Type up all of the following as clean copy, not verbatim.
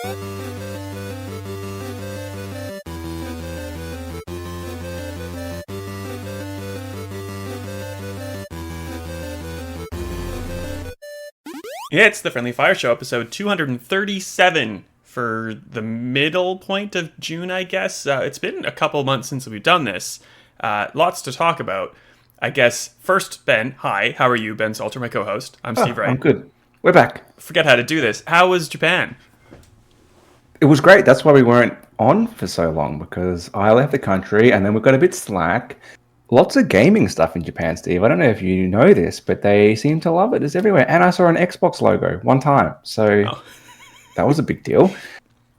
Yeah, it's the Friendly Fire Show, episode 237 for the middle point of June, I guess. It's been a couple months since we've done this. Lots to talk about. I guess, first, Ben, hi, how are you? Ben Salter, my co-host. I'm Steve Wright. I'm good. We're back. Forget how to do this. How was Japan? It was great. That's why we weren't on for so long, because I left the country and then we got a bit slack. Lots of gaming stuff in Japan, Steve. I don't know if you know this, but they seem to love it. It's everywhere. And I saw an Xbox logo one time. So that was a big deal.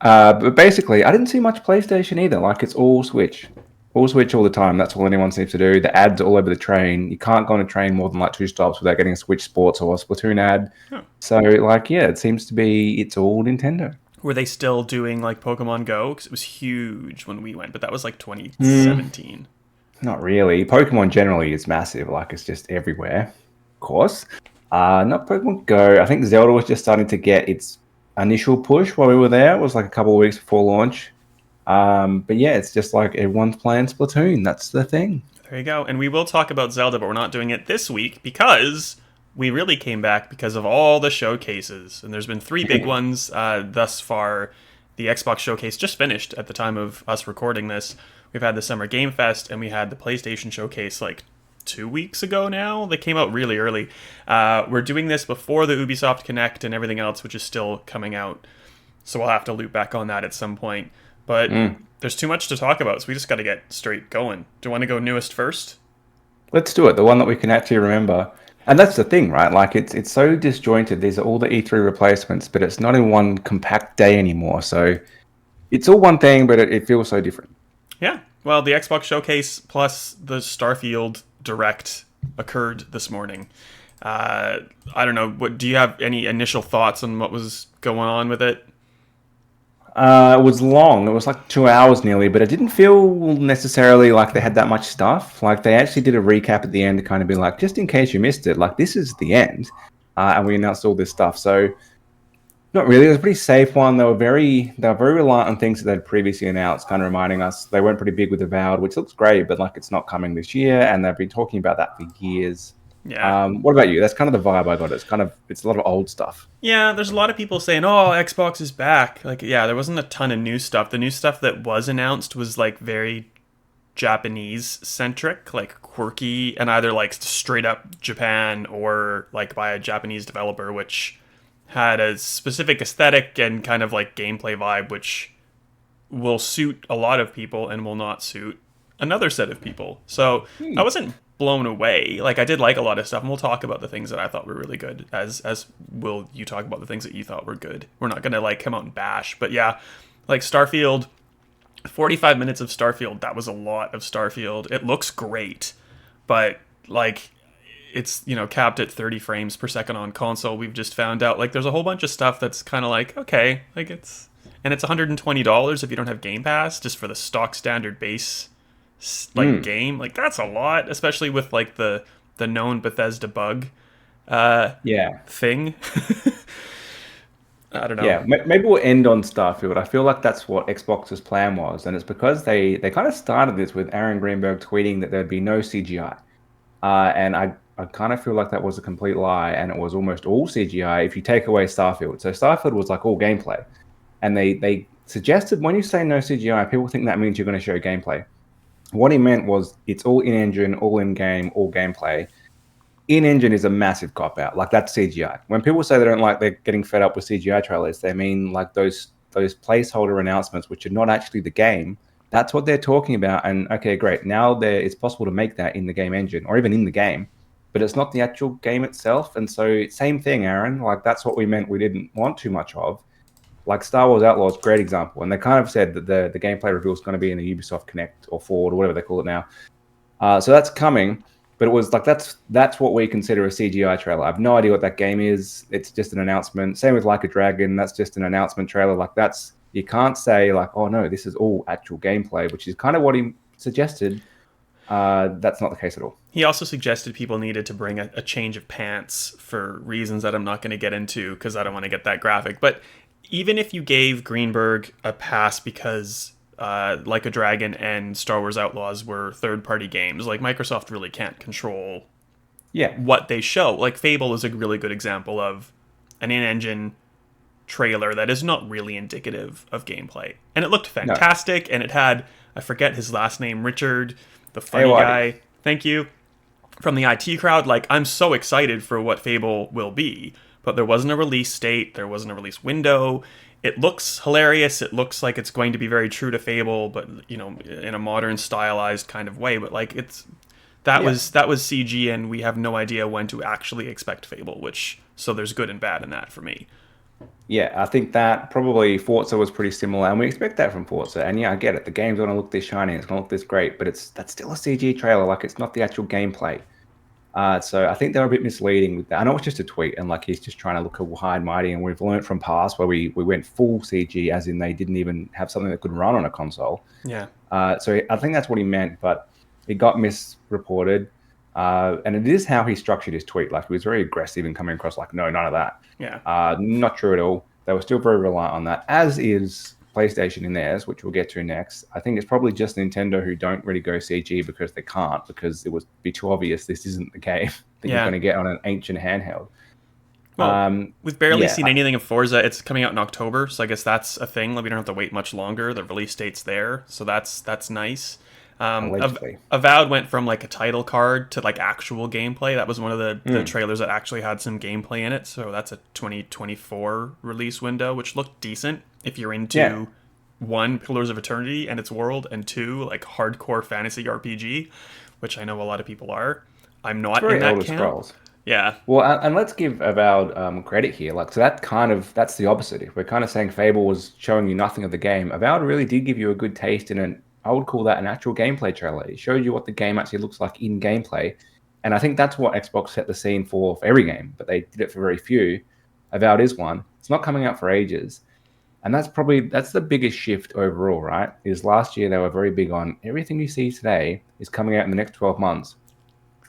But basically, I didn't see much PlayStation either. Like, it's all Switch. All Switch all the time. That's all anyone seems to do. The ads are all over the train. You can't go on a train more than like 2 stops without getting a Switch Sports or a Splatoon ad. Huh. So, like, yeah, it seems to be, it's all Nintendo. Were they still doing, like, Pokemon Go? Because it was huge when we went, but that was, like, 2017. Not really. Pokemon generally is massive. Like, it's just everywhere, of course. Not Pokemon Go. I think Zelda was just starting to get its initial push while we were there. It was like a couple of weeks before launch. But yeah, it's just like everyone's playing Splatoon. That's the thing. There you go. And we will talk about Zelda, but we're not doing it this week because we really came back because of all the showcases. And there's been 3 big ones thus far. The Xbox showcase just finished at the time of us recording this. We've had the Summer Game Fest, and we had the PlayStation Showcase like 2 weeks ago now. They came out really early. We're doing this before the Ubisoft Connect and everything else, which is still coming out. So we'll have to loop back on that at some point. But there's too much to talk about, so we just got to get straight going. Do you want to go newest first? Let's do it. The one that we can actually remember. And that's the thing, right? Like, it's so disjointed. These are all the E3 replacements, but it's not in one compact day anymore. So it's all one thing, but it feels so different. Yeah, well, the Xbox Showcase plus the Starfield Direct occurred this morning. I don't know. Do you have any initial thoughts on what was going on with it? It was long. It was like 2 hours nearly, but it didn't feel necessarily like they had that much stuff. Like, they actually did a recap at the end to kind of be like, just in case you missed it, like, this is the end. And we announced all this stuff. So not really. It was a pretty safe one. They were very reliant on things that they'd previously announced, kind of reminding us they went pretty big with Avowed, which looks great, but like, it's not coming this year, and they've been talking about that for years. Yeah. What about you? That's kind of the vibe I got. It's a lot of old stuff. Yeah, there's a lot of people saying, "Oh, Xbox is back." Like, yeah, there wasn't a ton of new stuff. The new stuff that was announced was like very Japanese centric, like quirky, and either like straight up Japan or like by a Japanese developer, which had a specific aesthetic and kind of like gameplay vibe, which will suit a lot of people and will not suit another set of people. So I wasn't blown away. Like, I did like a lot of stuff, and we'll talk about the things that I thought were really good, as will you talk about the things that you thought were good. We're not gonna like come out and bash, but yeah, like Starfield, 45 minutes of Starfield, that was a lot of Starfield. It looks great, but like, it's, you know, capped at 30 frames per second on console. We've just found out, like, there's a whole bunch of stuff that's kind of like, okay, like, it's $120 if you don't have Game Pass, just for the stock standard base like game. Like, that's a lot, especially with like the known Bethesda bug thing. I don't know. Yeah, maybe we'll end on Starfield. I feel like that's what Xbox's plan was, and it's because they kind of started this with Aaron Greenberg tweeting that there'd be no CGI, and I kind of feel like that was a complete lie, and it was almost all CGI if you take away Starfield. So Starfield was like all gameplay, and they suggested when you say no CGI, people think that means you're going to show gameplay. What he meant was it's all in-engine, all in-game, all gameplay. In-engine is a massive cop-out. Like, that's CGI. When people say they don't like, they're getting fed up with CGI trailers, they mean like those placeholder announcements, which are not actually the game. That's what they're talking about. And okay, great. Now it's possible to make that in the game engine or even in the game, but it's not the actual game itself. And so same thing, Aaron. Like, that's what we meant we didn't want too much of. Like, Star Wars Outlaws, great example. And they kind of said that the gameplay reveal is going to be in the Ubisoft Connect or Forward or whatever they call it now. So that's coming. But it was like, that's what we consider a CGI trailer. I have no idea what that game is. It's just an announcement. Same with Like a Dragon. That's just an announcement trailer. Like, you can't say like, oh no, this is all actual gameplay, which is kind of what he suggested. That's not the case at all. He also suggested people needed to bring a change of pants for reasons that I'm not going to get into because I don't want to get that graphic. But even if you gave Greenberg a pass because Like a Dragon and Star Wars Outlaws were third-party games, like Microsoft really can't control Yeah. what they show. Like Fable is a really good example of an in-engine trailer that is not really indicative of gameplay. And it looked No. fantastic, and it had, I forget his last name, Richard, the funny Ayoade. guy. Thank you. From the IT crowd, like, I'm so excited for what Fable will be, but there wasn't a release date, there wasn't a release window. It looks hilarious, it looks like it's going to be very true to Fable, but, you know, in a modern, stylized kind of way, but, like, that was CG, and we have no idea when to actually expect Fable, so there's good and bad in that for me. Yeah, I think that probably Forza was pretty similar, and we expect that from Forza. And yeah, I get it. The game's going to look this shiny, it's going to look this great, but that's still a CG trailer. Like, it's not the actual gameplay. So I think they're a bit misleading with that. I know it's just a tweet, and like he's just trying to look high and mighty. And we've learned from past where we went full CG, as in they didn't even have something that could run on a console. Yeah. So I think that's what he meant, but it got misreported. And it is how he structured his tweet. Like, he was very aggressive and coming across like, no, none of that. Yeah. Not true at all. They were still very reliant on that, as is PlayStation in theirs, which we'll get to next. I think it's probably just Nintendo who don't really go CG because they can't, because it would be too obvious this isn't the game that you're going to get on an ancient handheld. Well, we've barely seen anything of Forza. It's coming out in October, so I guess that's a thing. Like, we don't have to wait much longer. The release date's there, so that's nice. Avowed went from like a title card to like actual gameplay. That was one of the trailers that actually had some gameplay in it. So that's a 2024 release window, which looked decent if you're into one, Pillars of Eternity and its world, and two, like hardcore fantasy RPG, which I know a lot of people are. I'm not in that camp. Scrolls. Yeah. Well, and let's give Avowed credit here. Like, so that's the opposite. If we're kind of saying Fable was showing you nothing of the game, Avowed really did give you a good taste in an, I would call that an actual gameplay trailer. It showed you what the game actually looks like in gameplay. And I think that's what Xbox set the scene for every game, but they did it for very few. Avowed is one. It's not coming out for ages. And that's the biggest shift overall, right? Is last year they were very big on everything you see today is coming out in the next 12 months.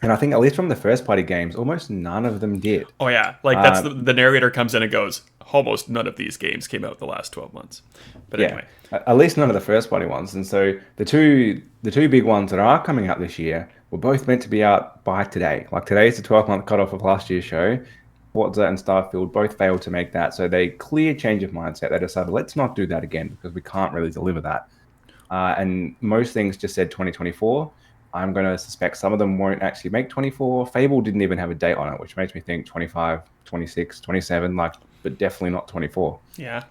And I think, at least from the first-party games, almost none of them did. Oh, yeah. Like, that's the narrator comes in and goes, almost none of these games came out in the last 12 months. But anyway. At least none of the first-party ones. And so the two big ones that are coming out this year were both meant to be out by today. Like, today is the 12-month cutoff of last year's show. Forza and Starfield both failed to make that. So they clear change of mindset. They decided, let's not do that again, because we can't really deliver that. And most things just said 2024. I'm going to suspect some of them won't actually make 24. Fable didn't even have a date on it, which makes me think 25, 26, 27, like, but definitely not 24. Yeah.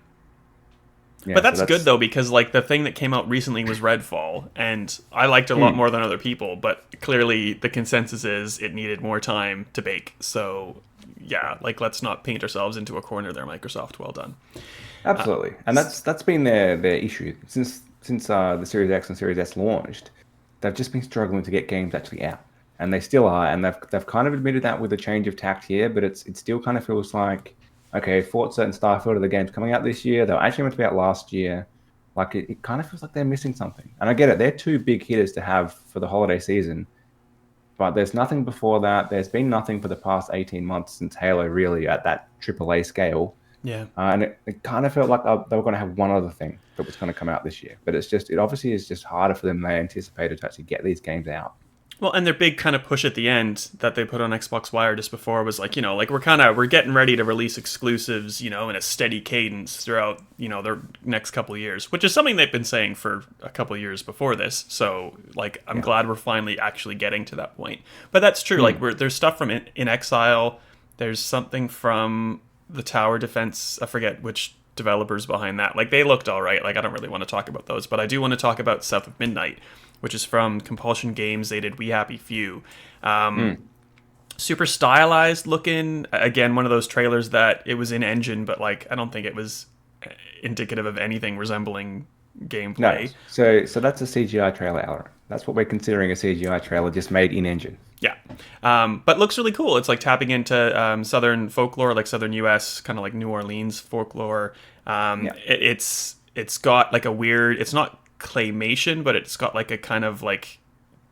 But that's good, though, because like the thing that came out recently was Redfall, and I liked it a lot more than other people, but clearly the consensus is it needed more time to bake. So yeah, like, let's not paint ourselves into a corner there, Microsoft. Well done. Absolutely. And that's been their issue since the Series X and Series S launched. They've just been struggling to get games actually out, and they still are. And they've kind of admitted that with a change of tact here, but it still kind of feels like, okay, Forza and Starfield are the games coming out this year. They were actually meant to be out last year. Like, it kind of feels like they're missing something. And I get it; they're two big hitters to have for the holiday season, but there's nothing before that. There's been nothing for the past 18 months since Halo, really, at that AAA scale. Yeah. And it kind of felt like they were going to have one other thing that was going to come out this year. But it obviously is just harder for them than they anticipated to actually get these games out. Well, and their big kind of push at the end that they put on Xbox Wire just before was like, like we're getting ready to release exclusives, in a steady cadence throughout, their next couple of years, which is something they've been saying for a couple of years before this. So, like, I'm glad we're finally actually getting to that point. But that's true. Like, there's stuff from In Exile. There's something from the Tower Defense. I forget which developers behind that. Like, they looked all right. Like, I don't really want to talk about those, but I do want to talk about South of Midnight, which is from Compulsion Games. They did We Happy Few. Super stylized looking. Again, one of those trailers that it was in engine, but like, I don't think it was indicative of anything resembling gameplay. No. So that's a CGI trailer, Aaron. That's what we're considering a CGI trailer, just made in engine. Yeah. But looks really cool. It's like tapping into Southern folklore, like Southern US, kind of like New Orleans folklore. It's got like a weird, it's not claymation, but it's got like a kind of like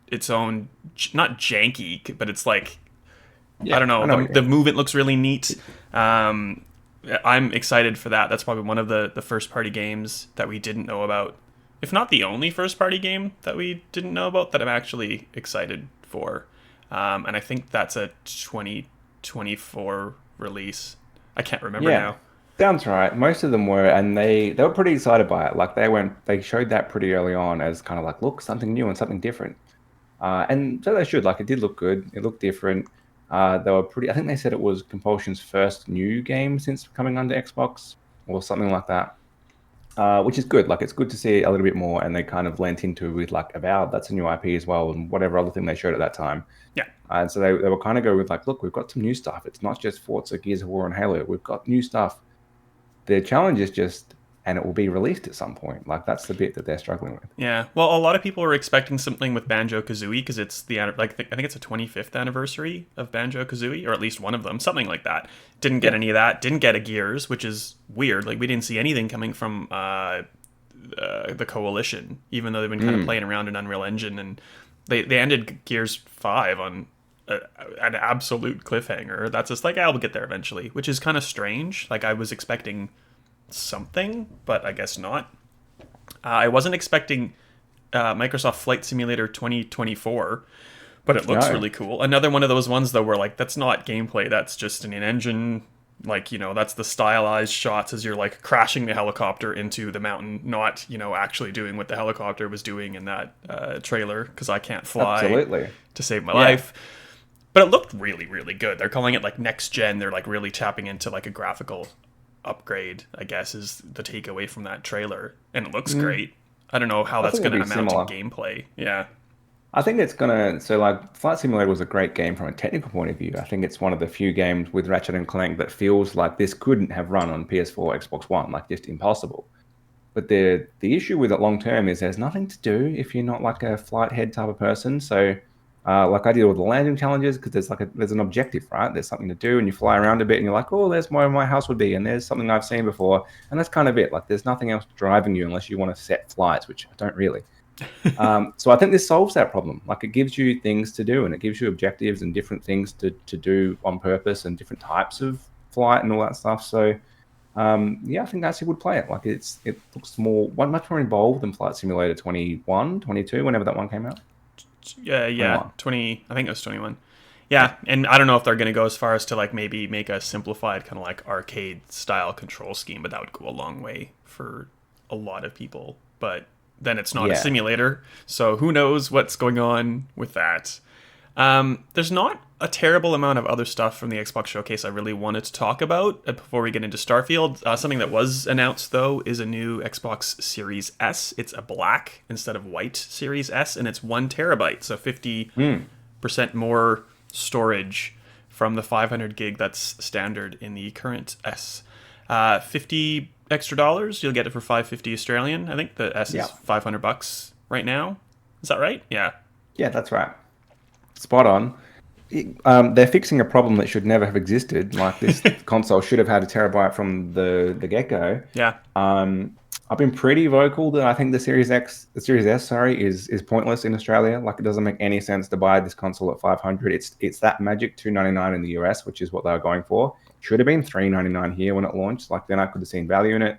its own, not janky, but it's like, I don't know, the movement looks really neat. I'm excited for that. That's probably one of the first party games that we didn't know about, if not the only first party game that we didn't know about, that I'm actually excited for. And I think that's a 2024 release. I can't remember Yeah, now. sounds right. Most of them were, and they were pretty excited by it. Like they showed that pretty early on as kind of like, look, something new and something different. And so they should. Like, it did look good. It looked different. They were pretty. I think they said it was Compulsion's first new game since coming under Xbox or something like that. Which is good. Like, it's good to see a little bit more, and they kind of lent into with like Avowed. That's a new IP as well, and whatever other thing they showed at that time. Yeah. And so they were kind of go with like, look, we've got some new stuff. It's not just Forza, Gears of War, and Halo. We've got new stuff. The challenge is just, and it will be released at some point. Like, that's the bit that they're struggling with. Yeah. Well, a lot of people were expecting something with Banjo-Kazooie because it's I think it's a 25th anniversary of Banjo-Kazooie, or at least one of them, something like that. Didn't get any of that. Didn't get a Gears, which is weird. Like, we didn't see anything coming from the Coalition, even though they've been kind of playing around in Unreal Engine, and they ended Gears 5 on an absolute cliffhanger. That's just like, I'll get there eventually, which is kind of strange. Like, I was expecting something, but I guess not. I wasn't expecting Microsoft Flight Simulator 2024, but it looks really cool. Another one of those ones, though, where like, that's not gameplay, that's just an in-engine, like, that's the stylized shots as you're like crashing the helicopter into the mountain, not, actually doing what the helicopter was doing in that trailer, because I can't fly to save my life. But it looked really, really good. They're calling it like next gen. They're like really tapping into like a graphical upgrade, I guess, is the takeaway from that trailer. And it looks great. I don't know how that's going to amount to gameplay. Yeah. I think it's going to... So, like, Flight Simulator was a great game from a technical point of view. I think it's one of the few games with Ratchet and Clank that feels like this couldn't have run on PS4, Xbox One. Like, just impossible. But the issue with it long term is there's nothing to do if you're not like a flight head type of person. So... like I did all the landing challenges because there's an objective, right? There's something to do, and you fly around a bit, and you're like, oh, there's where my house would be, and there's something I've seen before, and that's kind of it. Like, there's nothing else driving you unless you want to set flights, which I don't really. So I think this solves that problem. Like, it gives you things to do, and it gives you objectives and different things to do on purpose, and different types of flight and all that stuff. So I think I actually would play it. Like, it looks much more involved than Flight Simulator 21, 22, whenever that one came out. Yeah, 20. I think it was 21. Yeah, and I don't know if they're going to go as far as to like maybe make a simplified kind of like arcade style control scheme, but that would go a long way for a lot of people. But then it's not a simulator, so who knows what's going on with that. There's not a terrible amount of other stuff from the Xbox showcase I really wanted to talk about before we get into Starfield. Something that was announced, though, is a new Xbox Series S. It's a black instead of white Series S, and it's 1 terabyte, so 50% more storage from the 500 gig that's standard in the current S. $50 extra, you'll get it for $550 Australian. I think the S is $500 right now. Is that right? Yeah. Yeah, that's right. Spot on. They're fixing a problem that should never have existed. Like, this console should have had a terabyte from the get-go. Yeah. I've been pretty vocal that I think the Series S, is pointless in Australia. Like, it doesn't make any sense to buy this console at $500. It's that magic $299 in the US, which is what they were going for. Should have been $399 here when it launched. Like, then I could have seen value in it.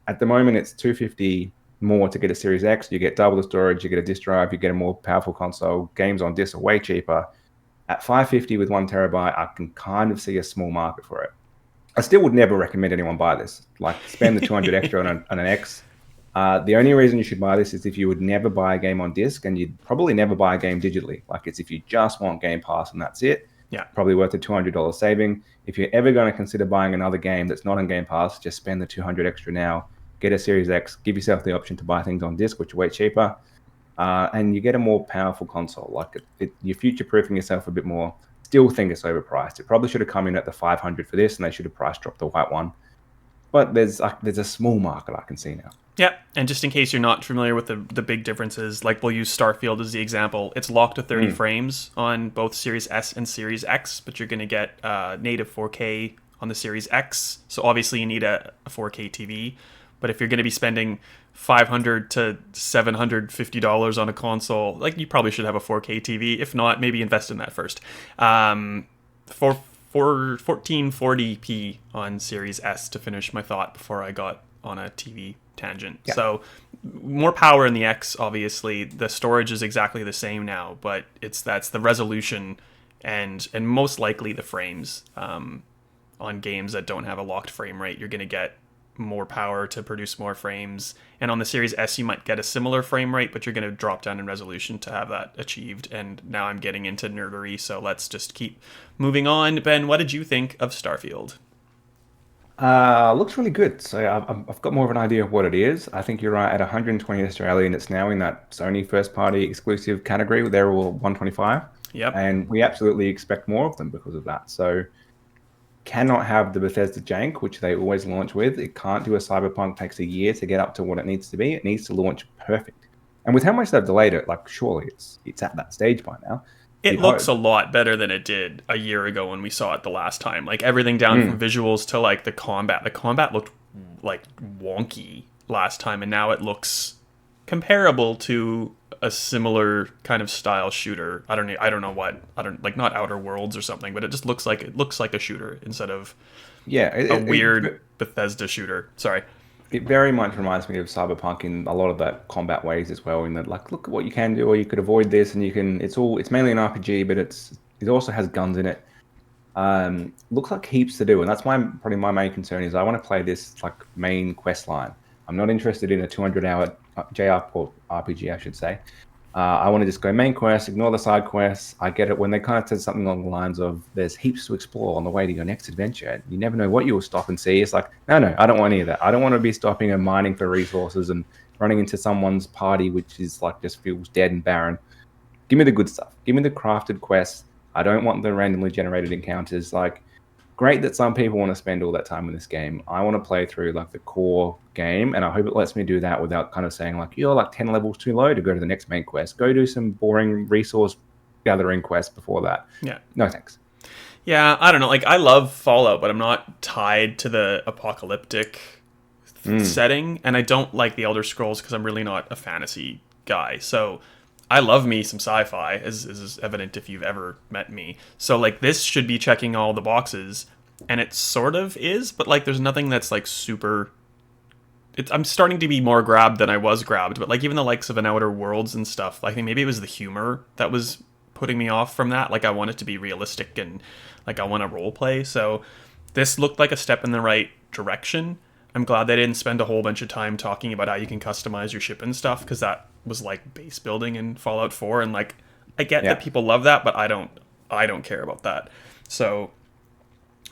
At the moment, it's $250 more to get a Series X. You get double the storage, you get a disk drive, you get a more powerful console. Games on disc are way cheaper. At $550 with 1 terabyte, I can kind of see a small market for it. I still would never recommend anyone buy this. Like, spend the $200 extra on an X. The only reason you should buy this is if you would never buy a game on disc, and you'd probably never buy a game digitally. Like, it's if you just want Game Pass and that's it. Yeah. Probably worth a $200 saving. If you're ever going to consider buying another game that's not on Game Pass, just spend the $200 extra now. Get a Series X, give yourself the option to buy things on disc, which are way cheaper, and you get a more powerful console. Like, you're future-proofing yourself a bit more. Still think it's overpriced. It probably should have come in at the $500 for this, and they should have price dropped the white one. But there's a small market I can see now. Yeah, and just in case you're not familiar with the big differences, like, we'll use Starfield as the example. It's locked to 30 frames on both Series S and Series X, but you're going to get native 4K on the Series X, so obviously you need a 4K TV. But if you're going to be spending $500 to $750 on a console, like, you probably should have a 4K TV. If not, maybe invest in that first. For 1440p on Series S to finish my thought before I got on a TV tangent. Yeah. So more power in the X, obviously. The storage is exactly the same now, but that's the resolution and most likely the frames. On games that don't have a locked frame rate, you're going to get more power to produce more frames. And on the Series S, you might get a similar frame rate, but you're going to drop down in resolution to have that achieved. And now I'm getting into nerdery, so let's just keep moving on. Ben, what did you think of Starfield? Looks really good. So I've got more of an idea of what it is. I think you're right. At 120 Australian, it's now in that Sony first-party exclusive category. They're all 125. Yep. And we absolutely expect more of them because of that. So cannot have the Bethesda jank, which they always launch with. It can't do a Cyberpunk. Takes a year to get up to what it needs to be. It needs to launch perfect. And with how much they've delayed it, like surely it's at that stage by now. It looks a lot better than it did a year ago when we saw it the last time. Like everything down from visuals to like the combat. The combat looked like wonky last time, and now it looks comparable to a similar kind of style shooter. I don't know what. Like not Outer Worlds or something, but it just looks like a shooter instead of a weird Bethesda shooter. Sorry. It very much reminds me of Cyberpunk in a lot of that combat ways as well. In that, like, look at what you can do, or you could avoid this, and you can. It's mainly an RPG, but it also has guns in it. Looks like heaps to do, and that's probably my main concern is I want to play this like main quest line. I'm not interested in a 200-hour RPG, I should say. I want to just go main quest, ignore the side quests. I get it when they kind of said something along the lines of there's heaps to explore on the way to your next adventure. You never know what you'll stop and see. It's like, no, I don't want any of that. I don't want to be stopping and mining for resources and running into someone's party, which is like just feels dead and barren. Give me the good stuff. Give me the crafted quests. I don't want the randomly generated encounters. Like, great that some people want to spend all that time in this game. I want to play through like the core game, and I hope it lets me do that without kind of saying like, you're like 10 levels too low to go to the next main quest. Go do some boring resource gathering quests before that. Yeah. No thanks. Yeah, I don't know. Like, I love Fallout, but I'm not tied to the apocalyptic setting, and I don't like the Elder Scrolls because I'm really not a fantasy guy. So I love me some sci-fi, as is evident if you've ever met me. So, like, this should be checking all the boxes, and it sort of is, but, like, there's nothing that's, like, super... I'm starting to be more grabbed than I was grabbed, but, like, even the likes of an Outer Worlds and stuff, I think maybe it was the humor that was putting me off from that. Like, I want it to be realistic, and, like, I want to roleplay, so this looked like a step in the right direction. I'm glad they didn't spend a whole bunch of time talking about how you can customize your ship and stuff, because that was like base building in Fallout 4, and like I get that people love that, but I don't care about that. So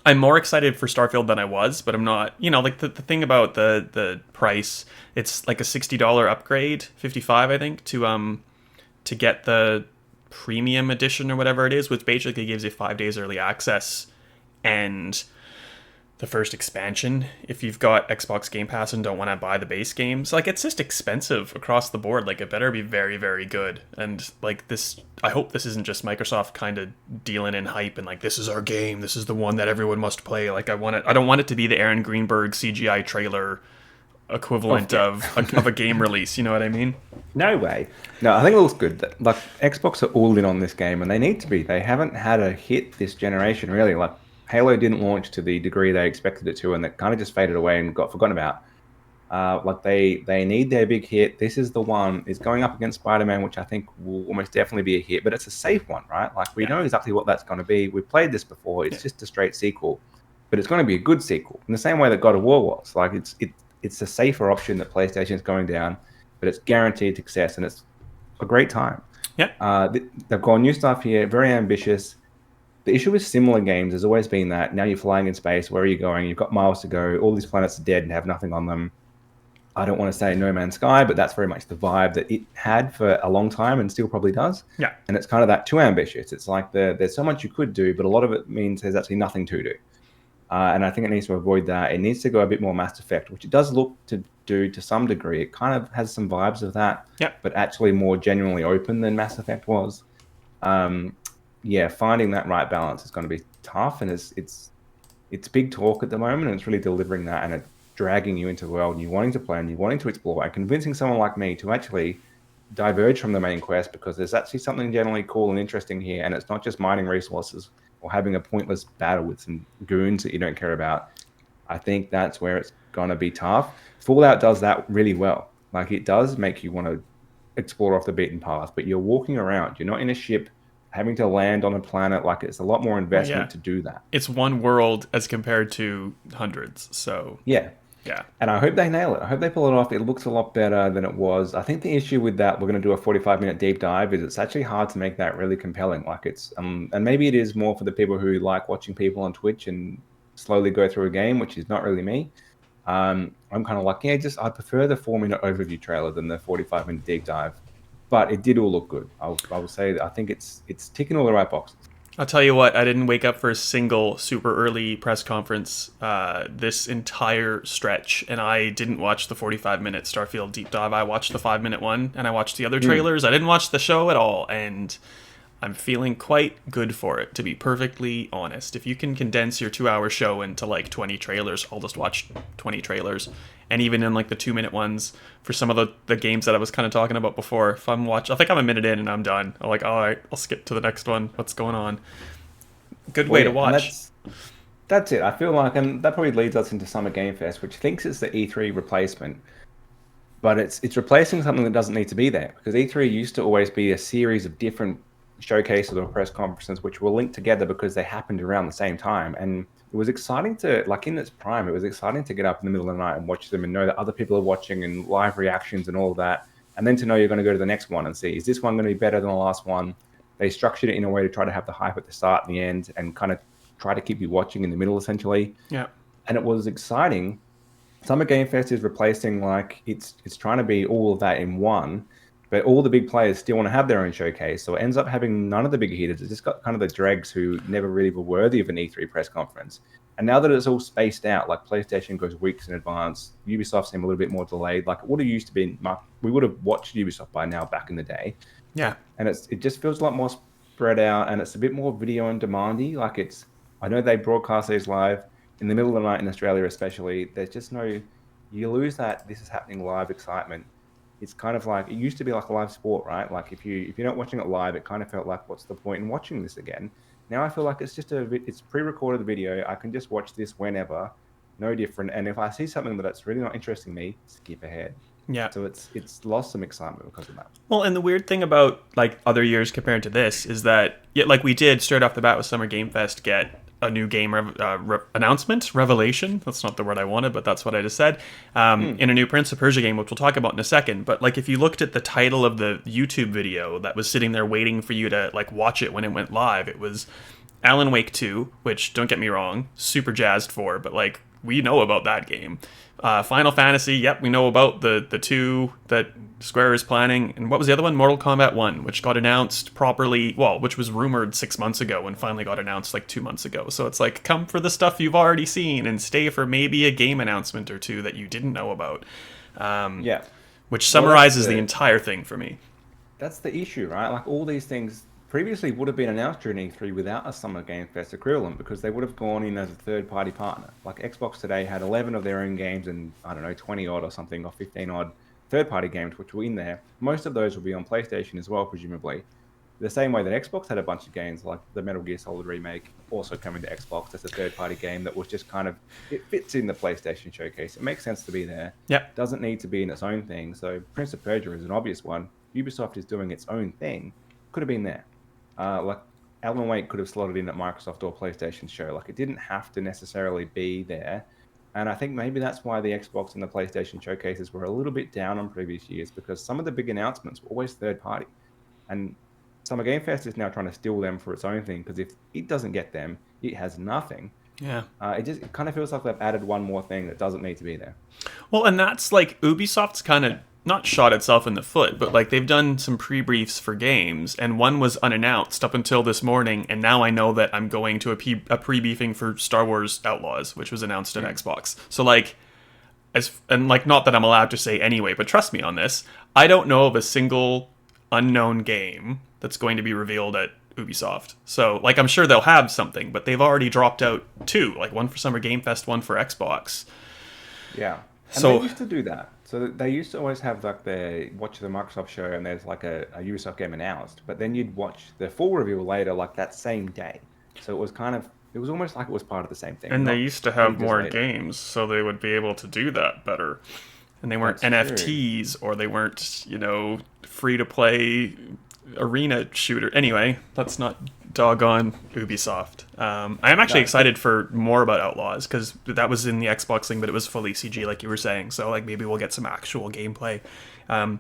I'm more excited for Starfield than I was, but I'm not, like the thing about the price, it's like a $60 upgrade, 55 I think, to get the premium edition or whatever it is, which basically gives you 5 days early access and the first expansion if you've got Xbox Game Pass and don't want to buy the base games. Like, it's just expensive across the board. Like, it better be very, very good. And like this, I hope this isn't just Microsoft kind of dealing in hype and like, this is our game, this is the one that everyone must play. Like, I don't want it to be the Aaron Greenberg CGI trailer equivalent of a game release, you know what I mean? No way. No, I think it looks good. Like, Xbox are all in on this game, and they need to be. They haven't had a hit this generation, really. Like, Halo didn't launch to the degree they expected it to, and that kind of just faded away and got forgotten about. Like, they need their big hit. This is the one. It's going up against Spider-Man, which I think will almost definitely be a hit, but it's a safe one, right? Like, we know exactly what that's going to be. We've played this before. It's just a straight sequel, but it's going to be a good sequel in the same way that God of War was. Like, it's a safer option that PlayStation's going down, but it's guaranteed success, and it's a great time. Yeah. They've got new stuff here, very ambitious. The issue with similar games has always been that now you're flying in space. Where are you going? You've got miles to go. All these planets are dead and have nothing on them. I don't want to say No Man's Sky, but that's very much the vibe that it had for a long time and still probably does. Yeah. And it's kind of that too ambitious. It's like there's so much you could do, but a lot of it means there's actually nothing to do. And I think it needs to avoid that. It needs to go a bit more Mass Effect, which it does look to do to some degree. It kind of has some vibes of that, but actually more genuinely open than Mass Effect was. Finding that right balance is going to be tough, and it's big talk at the moment, and it's really delivering that, and it's dragging you into the world, and you wanting to play, and you wanting to explore, and convincing someone like me to actually diverge from the main quest because there's actually something generally cool and interesting here, and it's not just mining resources. or having a pointless battle with some goons that you don't care about, I think that's where it's gonna be tough. Fallout does that really well. Like it does make you want to explore off the beaten path, but you're walking around. You're not in a ship having to land on a planet. Like it's a lot more Well, yeah, investment to do that. it's one world as compared to hundreds. So Yeah. yeah, And I hope they nail it. I hope they pull it off. It looks a lot better than it was. I think the issue with that, we're going to do a 45-minute deep dive, is it's actually hard to make that really compelling. Like it's, and maybe it is more for the people who like watching people on Twitch and slowly go through a game, which is not really me. I'm kind of like, yeah, just I prefer the 4-minute overview trailer than the 45-minute deep dive. But it did all look good. I will say that I think it's ticking all the right boxes. I'll tell you what, I didn't wake up for a single super early press conference this entire stretch, and I didn't watch the 45-minute Starfield deep dive. I watched the 5-minute one, and I watched the other trailers. I didn't watch the show at all, and I'm feeling quite good for it, to be perfectly honest. If you can condense your 2-hour show into like 20 trailers, I'll just watch 20 trailers. And even in like the 2-minute ones for some of the games that I was kind of talking about before, if I think I'm a minute in and I'm done. I'm like, all right, I'll skip to the next one. What's going on? Good way to watch. That's it. I feel like, and that probably leads us into Summer Game Fest, which thinks it's the E3 replacement, but it's replacing something that doesn't need to be there, because E3 used to always be a series of different showcases or press conferences which were linked together because they happened around the same time, and it was exciting to, like in its prime, it was exciting to get up in the middle of the night and watch them and know that other people are watching and live reactions and all of that, and then to know you're going to go to the next one and see, is this one going to be better than the last one? They structured it in a way to try to have the hype at the start and the end and kind of try to keep you watching in the middle, essentially. Yeah. And it was exciting. Summer Game Fest is replacing, like, it's trying to be all of that in one, but all the big players still want to have their own showcase. So it ends up having none of the big hitters. It's just got kind of the dregs who never really were worthy of an E3 press conference. And now that it's all spaced out, like PlayStation goes weeks in advance, Ubisoft seem a little bit more delayed. Like it would have used to be, we would have watched Ubisoft by now back in the day. Yeah. And it just feels a lot more spread out, and it's a bit more video on demandy. Like I know they broadcast these live in the middle of the night in Australia, especially. There's just you lose that this is happening live excitement. It's kind of like, it used to be like a live sport, right? Like if you're not watching it live, it kind of felt like, what's the point in watching this again? Now I feel like it's just it's pre-recorded video. I can just watch this whenever, no different. And if I see something that's really not interesting me, skip ahead. Yeah. So it's lost some excitement because of that. Well, and the weird thing about like other years compared to this is that, yeah, like we did straight off the bat with Summer Game Fest get a new game announcement, revelation. That's not the word I wanted, but that's what I just said. In a new Prince of Persia game, which we'll talk about in a second. But like if you looked at the title of the YouTube video that was sitting there waiting for you to like watch it when it went live, it was Alan Wake 2, which, don't get me wrong, super jazzed for, but like we know about that game. Final Fantasy, yep, we know about the two that Square is planning. And what was the other one? Mortal Kombat 1, which got announced properly, well, which was rumored 6 months ago and finally got announced like 2 months ago. So it's like, come for the stuff you've already seen and stay for maybe a game announcement or two that you didn't know about. Yeah. Which summarizes the entire thing for me. That's the issue, right? Like all these things previously would have been announced during E3 without a Summer Game Fest equivalent, because they would have gone in as a third-party partner. Like Xbox today had 11 of their own games and, I don't know, 20-odd or something, or 15-odd third-party games, which were in there. Most of those will be on PlayStation as well, presumably. The same way that Xbox had a bunch of games, like the Metal Gear Solid remake, also coming to Xbox as a third-party game that was just kind of, it fits in the PlayStation showcase. It makes sense to be there. Yep. Doesn't need to be in its own thing. So Prince of Persia is an obvious one. Ubisoft is doing its own thing. Could have been there. Like Alan Wake could have slotted in at Microsoft or PlayStation show. Like it didn't have to necessarily be there. And I think maybe that's why the Xbox and the PlayStation showcases were a little bit down on previous years, because some of the big announcements were always third party. And Summer Game Fest is now trying to steal them for its own thing, because if it doesn't get them, it has nothing. Yeah. It kind of feels like they've added one more thing that doesn't need to be there. Well, and that's like Ubisoft's kind of not shot itself in the foot, but like they've done some pre-briefs for games, and one was unannounced up until this morning, and now I know that I'm going to a pre-briefing for Star Wars Outlaws, which was announced on Xbox. So like, not that I'm allowed to say anyway, but trust me on this, I don't know of a single unknown game that's going to be revealed at Ubisoft. So like, I'm sure they'll have something, but they've already dropped out two, like one for Summer Game Fest, one for Xbox. Yeah. And so they used to do that. So they used to always have like watch the Microsoft show and there's like a Ubisoft game announced, but then you'd watch the full reveal later, like that same day. So it was almost like it was part of the same thing, And they not used to have ages more later. games, so they would be able to do that better. And they weren't That's true. NFTs, or they weren't, free to play arena shooter. Anyway, let's not dog on Ubisoft. I am actually No, but excited for more about Outlaws because that was in the Xbox thing, but it was fully CG, like you were saying. So like maybe we'll get some actual gameplay. Um,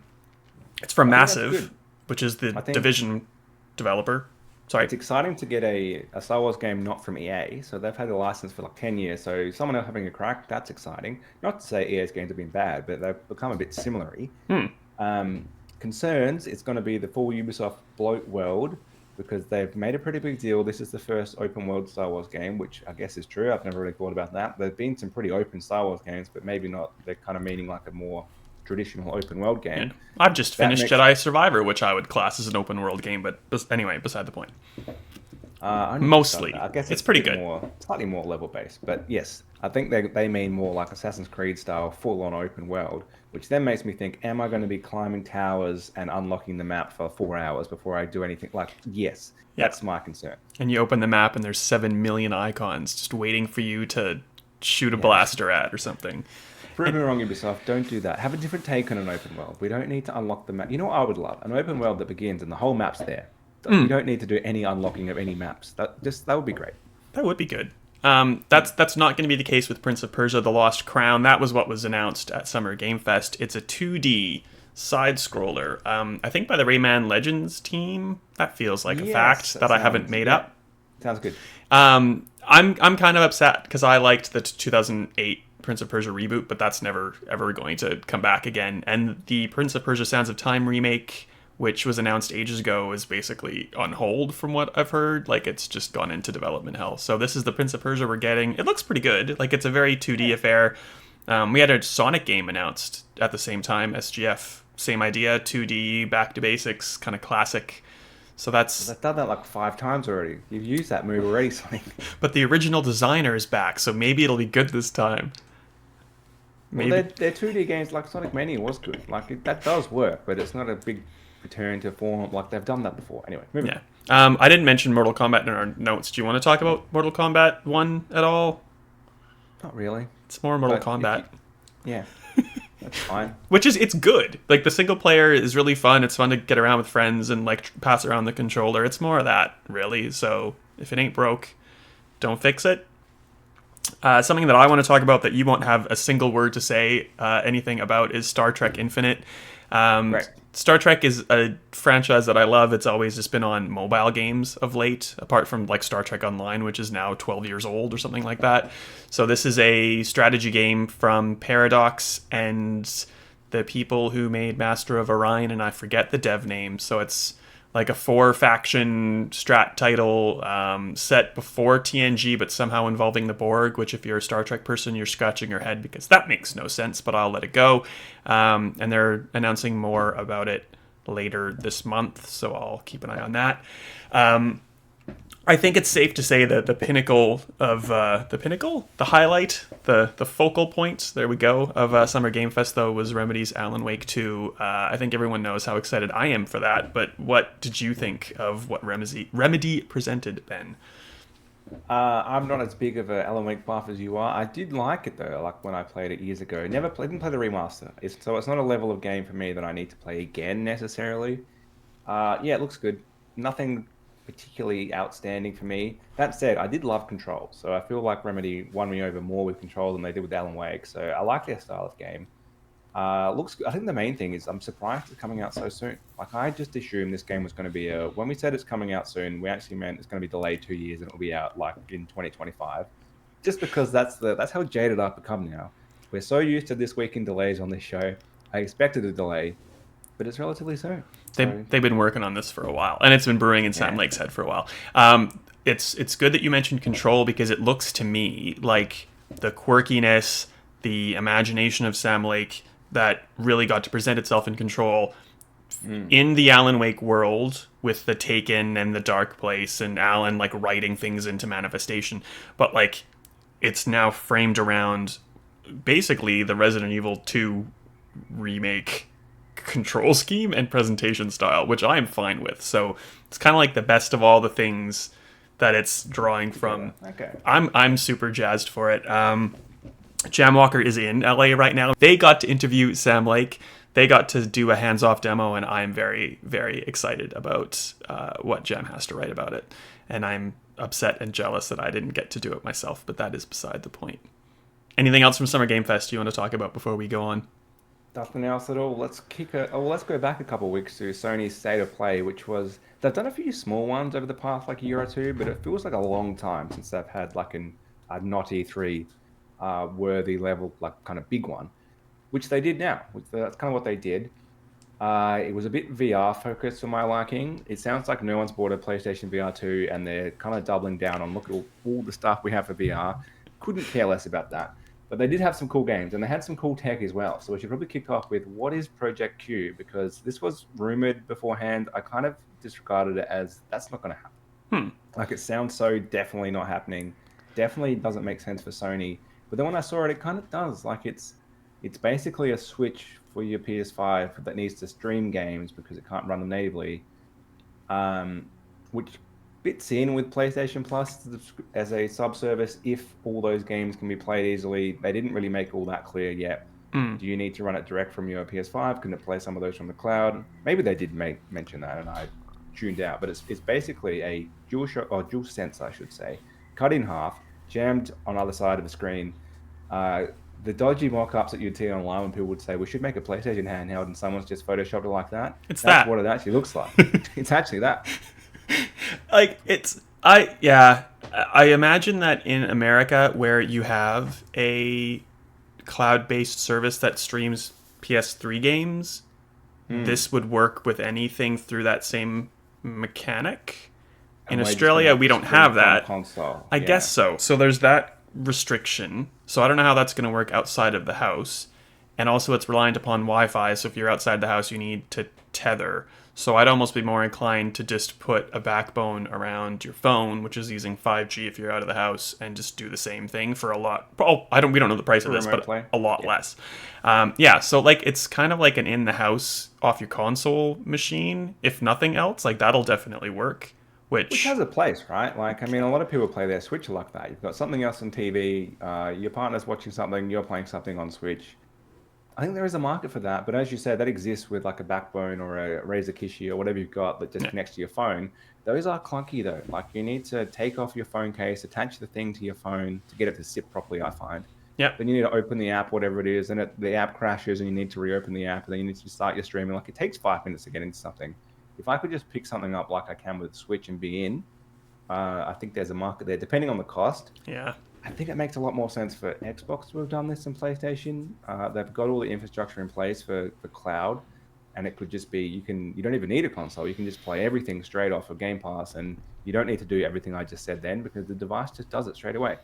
it's from I think that's Massive, good. which is the I think Division developer. Sorry. it's exciting to get a Star Wars game not from EA. So they've had the license for like 10 years. So someone else having a crack, that's exciting. Not to say EA's games have been bad, but they've become a bit similar. Hmm. Um, Concerns, it's going to be the full Ubisoft bloat world because they've made a pretty big deal. This is the first open world Star Wars game, which I guess is true. I've never really thought about that. There've been some pretty open Star Wars games, but maybe not. They're kind of meaning like a more traditional open world Yeah. game. I've just That finished makes Jedi Survivor, which I would class as an open world game, but anyway, beside the point. I only just started Mostly. that. I guess It's it's a pretty bit good. more, slightly more level based. But yes, I think they mean more like Assassin's Creed style, full on open world, which then makes me think, am I going to be climbing towers and unlocking the map for 4 hours before I do anything? Like, yes, Yeah. that's my concern. And you open the map and there's 7 million icons just waiting for you to shoot a Yeah. blaster at or something. Prove me wrong, Ubisoft. Don't do that. Have a different take on an open world. We don't need to unlock the map. You know what I would love? An open world that begins and the whole map's there. You don't need to do any unlocking of any maps. That would be great. That would be good. That's not going to be the case with Prince of Persia: The Lost Crown. That was what was announced at Summer Game Fest. It's a 2D side scroller. I think by the Rayman Legends team. That feels like a Yes, fact that I haven't made yeah, up. sounds good. I'm kind of upset because I liked the 2008 Prince of Persia reboot, but that's never ever going to come back again. And the Prince of Persia: Sands of Time remake, which was announced ages ago, is basically on hold from what I've heard. Like it's just gone into development hell. So this is the Prince of Persia we're getting. It looks pretty good. Like it's a very 2D affair. We had a Sonic game announced at the same time, SGF. Same idea, 2D, back to basics, kind of classic. So that's. They've done that like 5 times already. You've used that move already, Sonic. But the original designer is back, so maybe it'll be good this time. Well, Maybe. their 2D games like Sonic Mania was good. Like that does work, but it's not a big return to form. Like they've done that before. Anyway, moving Yeah. I didn't mention Mortal Kombat in our notes. Do you want to talk about Mortal Kombat 1 at all? Not really. It's more Mortal But Kombat. Yeah, that's fine. Which is, it's good. Like, the single player is really fun. It's fun to get around with friends and, like, pass around the controller. It's more of that, really. So, if it ain't broke, don't fix it. Something that I want to talk about that you won't have a single word to say anything about is Star Trek Infinite. Right. Star Trek is a franchise that I love. It's always just been on mobile games of late, apart from like Star Trek Online, which is now 12 years old or something like that. So this is a strategy game from Paradox and the people who made Master of Orion, and I forget the dev name. So it's like a 4-faction strat title set before TNG, but somehow involving the Borg, which if you're a Star Trek person, you're scratching your head because that makes no sense, but I'll let it go. And they're announcing more about it later this month, so I'll keep an eye on that. I think it's safe to say that the pinnacle of the highlight, the focal point, there we go, of Summer Game Fest though was Remedy's Alan Wake 2. I think everyone knows how excited I am for that, but what did you think of what Remedy presented, Ben? I'm not as big of a Alan Wake buff as you are. I did like it though, like when I played it years ago. Didn't play the remaster. So it's not a level of game for me that I need to play again necessarily. Yeah, it looks good. Nothing particularly outstanding for me. That said, I did love Control, so I feel like Remedy won me over more with Control than they did with Alan Wake. So I like their style of game. Looks good. I think the main thing is I'm surprised it's coming out so soon. Like I just assumed this game was going to be when we said it's coming out soon, we actually meant it's going to be delayed 2 years and it'll be out like in 2025. Just because that's how jaded I've become now. We're so used to this week in delays on this show. I expected a delay, but it's relatively soon. So, They've been working on this for a while, and it's been brewing in Sam yeah. Lake's head for a while. It's good that you mentioned Control because it looks to me like the quirkiness, the imagination of Sam Lake that really got to present itself in Control in the Alan Wake world with the Taken and the Dark Place and Alan like writing things into manifestation, but like it's now framed around basically the Resident Evil 2 remake control scheme and presentation style, which I'm fine with. So it's kind of like the best of all the things that it's drawing from. Okay. I'm super jazzed for it. Jamwalker is in LA right now. They got to interview Sam Lake. They got to do a hands-off demo, and I'm very, very excited about what Jam has to write about it. And I'm upset and jealous that I didn't get to do it myself, but that is beside the point. Anything else from Summer Game Fest you want to talk about before we go on? Nothing else at all. Let's go back a couple of weeks to Sony's State of Play, which was they've done a few small ones over the past like year or two, but it feels like a long time since they've had like a not E3 worthy level, like kind of big one, which they did now. That's kind of what they did. It was a bit VR focused for my liking. It sounds like no one's bought a PlayStation VR 2 and they're kind of doubling down on look at all the stuff we have for VR. Couldn't care less about that. But they did have some cool games and they had some cool tech as well. So we should probably kick off with what is Project Q, because this was rumored beforehand. I kind of disregarded it as that's not going to happen. Like it sounds so definitely not happening. Definitely doesn't make sense for Sony. But then when I saw it, it kind of does. Like it's basically a Switch for your PS5 that needs to stream games because it can't run them natively, which fits in with PlayStation Plus as a sub-service if all those games can be played easily. They didn't really make all that clear yet. Do you need to run it direct from your PS5? Can it play some of those from the cloud? Maybe they did mention that and I tuned out, but it's basically a dual sense, I should say, cut in half, jammed on either side of the screen. The dodgy mock-ups that you'd see online when people would say, we should make a PlayStation handheld, and someone's just photoshopped it like that. That's what it actually looks like. It's actually that. Like, I imagine that in America, where you have a cloud-based service that streams PS3 games, this would work with anything through that same mechanic. In Australia, we don't have that. Console. I guess so. So there's that restriction. So I don't know how that's going to work outside of the house. And also it's reliant upon Wi-Fi. So if you're outside the house, you need to tether. So I'd almost be more inclined to just put a backbone around your phone, which is using 5G if you're out of the house, and just do the same thing for a lot. We don't know the price of this, but a lot less. So like it's kind of like an in-the-house off your console machine, if nothing else. Like that'll definitely work. Which has a place, right? Like, I mean, a lot of people play their Switch like that. You've got something else on TV, your partner's watching something, you're playing something on Switch. I think there is a market for that, but as you said, that exists with like a backbone or a Razer Kishi or whatever you've got that just connects to your phone. Those are clunky though. Like you need to take off your phone case, attach the thing to your phone to get it to sit properly, I find. Yeah. Then you need to open the app, whatever it is, and the app crashes and you need to reopen the app and then you need to start your streaming. Like it takes 5 minutes to get into something. If I could just pick something up like I can with Switch and be in, I think there's a market there, depending on the cost. Yeah. I think it makes a lot more sense for Xbox to have done this than PlayStation. They've got all the infrastructure in place for cloud, and it could just be you don't even need a console. You can just play everything straight off of Game Pass, and you don't need to do everything I just said then because the device just does it straight away.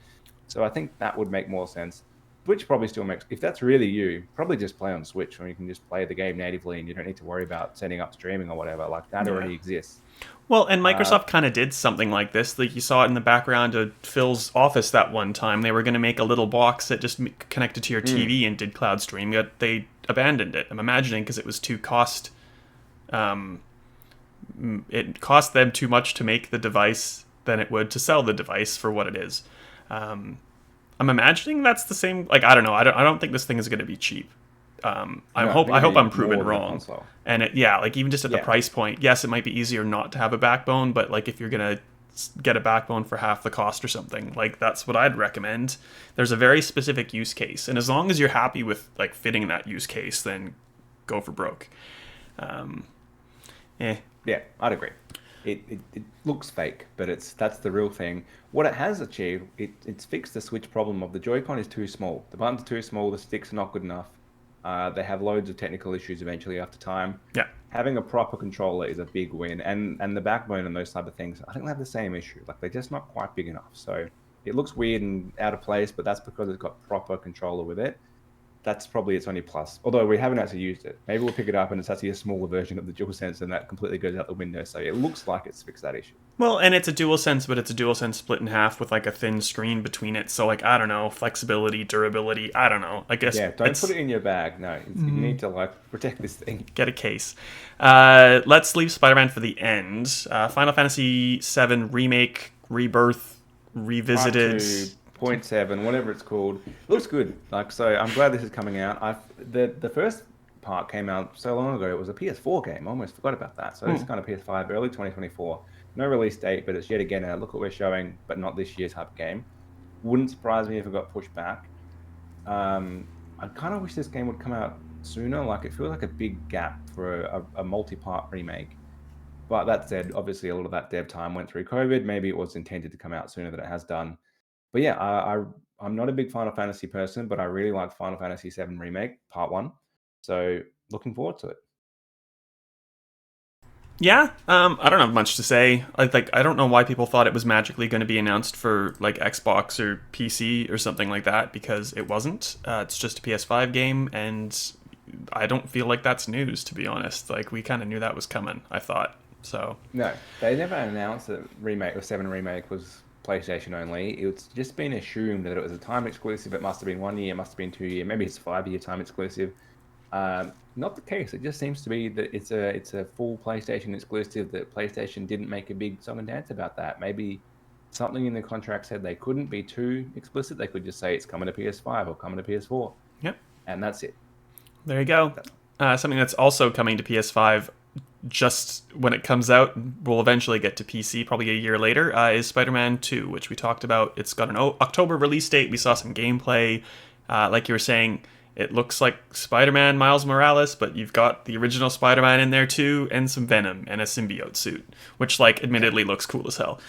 So I think that would make more sense. Switch probably still makes, if that's really you, probably just play on Switch where you can just play the game natively and you don't need to worry about setting up streaming or whatever. Like that already exists. Well, and Microsoft kind of did something like this. Like you saw it in the background of Phil's office that one time. They were going to make a little box that just connected to your TV and did cloud stream, yet they abandoned it. I'm imagining because it was too it cost them too much to make the device than it would to sell the device for what it is. I'm imagining that's the same. Like I don't know. I don't think this thing is going to be cheap. I hope I'm proven wrong. And like even just at the price point, yes, it might be easier not to have a backbone, but like if you're gonna get a backbone for half the cost or something, like that's what I'd recommend. There's a very specific use case, and as long as you're happy with like fitting that use case, then go for broke. Yeah, I'd agree. It looks fake, but that's the real thing. What it has achieved, it's fixed the Switch problem of the Joy-Con is too small. The buttons are too small, the sticks are not good enough. They have loads of technical issues eventually after time. Yeah. Having a proper controller is a big win. And the backbone and those type of things, I think they have the same issue. Like they're just not quite big enough. So it looks weird and out of place, but that's because it's got proper controller with it. That's probably its only plus. Although we haven't actually used it. Maybe we'll pick it up and it's actually a smaller version of the DualSense and that completely goes out the window. So it looks like it's fixed that issue. Well, and it's a DualSense, but it's a DualSense split in half with like a thin screen between it. So like, I don't know, flexibility, durability, I don't know. I guess don't put it in your bag. No, you need to like protect this thing. Get a case. Let's leave Spider-Man for the end. Final Fantasy VII Remake Rebirth Revisited. 2.7, whatever it's called. It looks good. Like, so I'm glad this is coming out. The first part came out so long ago. It was a PS4 game. I almost forgot about that. So it's kind of PS5, early 2024. No release date, but it's yet again a look what we're showing, but not this year's type of game. Wouldn't surprise me if it got pushed back. I kind of wish this game would come out sooner. Like, it feels like a big gap for a multi-part remake. But that said, obviously a lot of that dev time went through COVID. Maybe it was intended to come out sooner than it has done. But yeah, I'm not a big Final Fantasy person, but I really like Final Fantasy VII Remake Part 1. So looking forward to it. Yeah, I don't have much to say. I don't know why people thought it was magically going to be announced for like Xbox or PC or something like that, because it wasn't. It's just a PS5 game, and I don't feel like that's news, to be honest. Like, we kind of knew that was coming, I thought. So no, they never announced that Remake or 7 Remake was PlayStation only. It's just been assumed that it was a time exclusive. It must have been 1 year, it must have been 2 year, maybe it's 5 year time exclusive. Not the case. It just seems to be that it's a full PlayStation exclusive, that PlayStation didn't make a big song and dance about that. Maybe something in the contract said they couldn't be too explicit. They could just say it's coming to PS5 or coming to PS4. Yep. And that's it. There you go. Something that's also coming to PS5 just when it comes out, we'll eventually get to PC probably a year later, is Spider-Man 2, which we talked about. It's got an October release date. We saw some gameplay. Like you were saying, it looks like Spider-Man Miles Morales, but you've got the original Spider-Man in there too, and some Venom and a symbiote suit, which, like, admittedly looks cool as hell.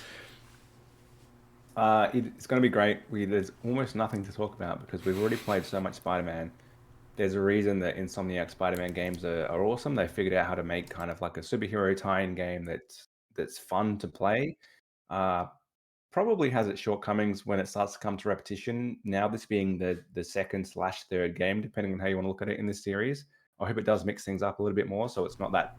It's going to be great. There's almost nothing to talk about because we've already played so much Spider-Man. There's a reason that Insomniac Spider-Man games are awesome. They figured out how to make kind of like a superhero tie-in game that's fun to play. Probably has its shortcomings when it starts to come to repetition. Now, this being the second/third game, depending on how you want to look at it in this series, I hope it does mix things up a little bit more. So it's not that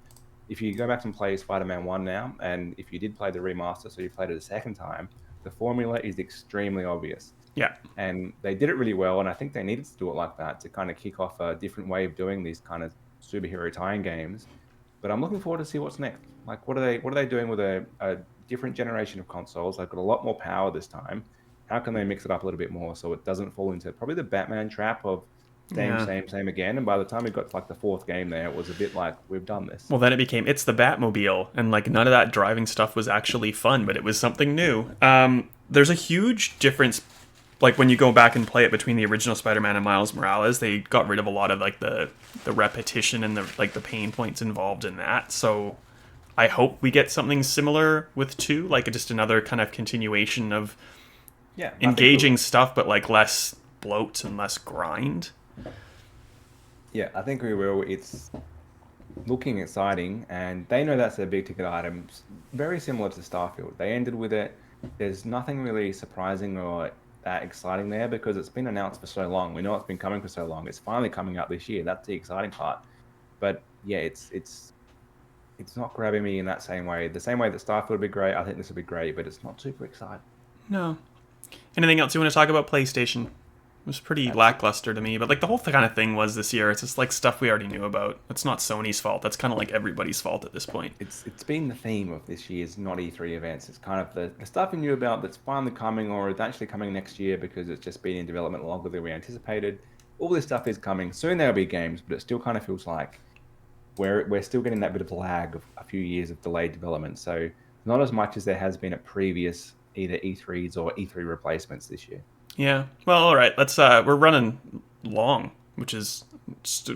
if you go back and play Spider-Man 1 now, and if you did play the remaster, so you played it a second time, the formula is extremely obvious. Yeah. And they did it really well, and I think they needed to do it like that to kind of kick off a different way of doing these kind of superhero tie-in games. But I'm looking forward to see what's next. Like, what are they doing with a different generation of consoles? They've got a lot more power this time. How can they mix it up a little bit more so it doesn't fall into probably the Batman trap of same again? And by the time we got to like the fourth game there, it was a bit like, we've done this. Well, then it became, it's the Batmobile, and like none of that driving stuff was actually fun, but it was something new. There's a huge difference, like when you go back and play it between the original Spider-Man and Miles Morales. They got rid of a lot of like the repetition and the pain points involved in that. So I hope we get something similar with 2, like just another kind of continuation of engaging stuff, but like less bloat and less grind. Yeah, I think we will. It's looking exciting, and they know that's their big ticket item. Very similar to Starfield. They ended with it. There's nothing really surprising or that exciting there because it's been announced for so long. We know it's been coming for so long. It's finally coming out this year. That's the exciting part. But yeah, it's not grabbing me in that same way. The same way that Starfield would be great, I think this would be great, but it's not super exciting. No. Anything else you want to talk about PlayStation? It was pretty lackluster to me, but like the whole kind of thing was this year. It's just like stuff we already knew about. It's not Sony's fault. That's kind of like everybody's fault at this point. It's been the theme of this year's not E3 events. It's kind of the stuff we knew about that's finally coming or is actually coming next year because it's just been in development longer than we anticipated. All this stuff is coming. Soon there'll be games, but it still kind of feels like we're still getting that bit of lag of a few years of delayed development. So not as much as there has been at previous either E3s or E3 replacements this year. Yeah. Well, all right. Let's. We're running long, which is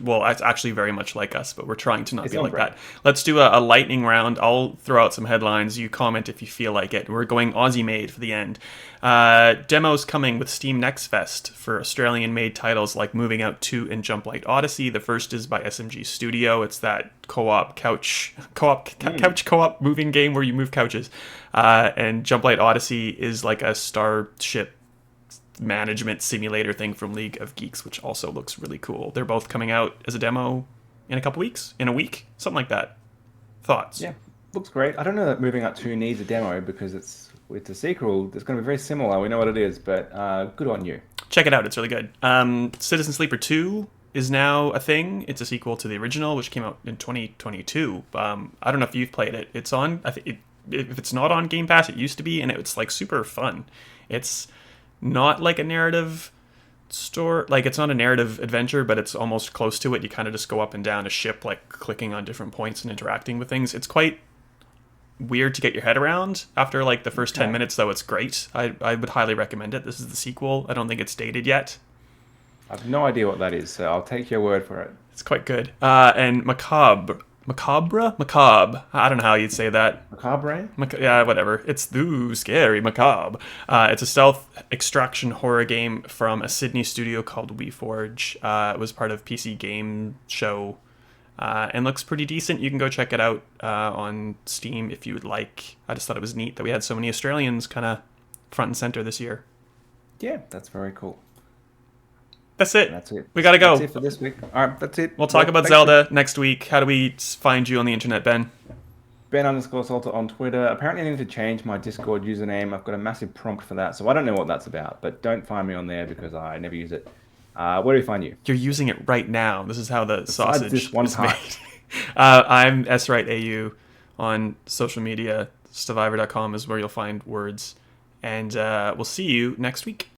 well, it's actually very much like us, but we're trying to not be like that. Let's do a lightning round. I'll throw out some headlines. You comment if you feel like it. We're going Aussie-made for the end. Demos coming with Steam Next Fest for Australian-made titles like Moving Out 2 and Jumplight Odyssey. The first is by SMG Studio. It's that couch co-op moving game where you move couches. And Jumplight Odyssey is like a starship management simulator thing from League of Geeks, which also looks really cool. They're both coming out as a demo in a couple weeks, in a week, something like that. Thoughts? Yeah, looks great. I don't know that Moving Out 2 needs a demo because it's a sequel. It's going to be very similar. We know what it is, but good on you. Check it out. It's really good. Citizen Sleeper 2 is now a thing. It's a sequel to the original, which came out in 2022. I don't know if you've played it. It's on. if it's not on Game Pass, it used to be, and it's like super fun. It's not like a narrative store, like it's not a narrative adventure, but it's almost close to it. You kind of just go up and down a ship, like clicking on different points and interacting with things. It's quite weird to get your head around. After like the first 10 minutes, though, it's great. I would highly recommend it. This is the sequel. I don't think it's dated yet. I have no idea what that is, so I'll take your word for it. It's quite good. And Macabre. I don't know how you'd say that. Macabre? Yeah, whatever. It's scary macabre. It's a stealth extraction horror game from a Sydney studio called WeForge. It was part of PC Game Show, and looks pretty decent. You can go check it out on Steam if you would like. I just thought it was neat that we had so many Australians kind of front and center this year. Yeah, that's very cool. That's it. That's it. We gotta go. That's it for this week. All right, that's it. We'll talk about Zelda next week. How do we find you on the internet, Ben? Ben_Salter on Twitter. Apparently, I need to change my Discord username. I've got a massive prompt for that, so I don't know what that's about. But don't find me on there because I never use it. Where do we find you? You're using it right now. This is how the sausage this one is time. made. I'm SRightAU on social media. Stevivor.com is where you'll find words. And we'll see you next week.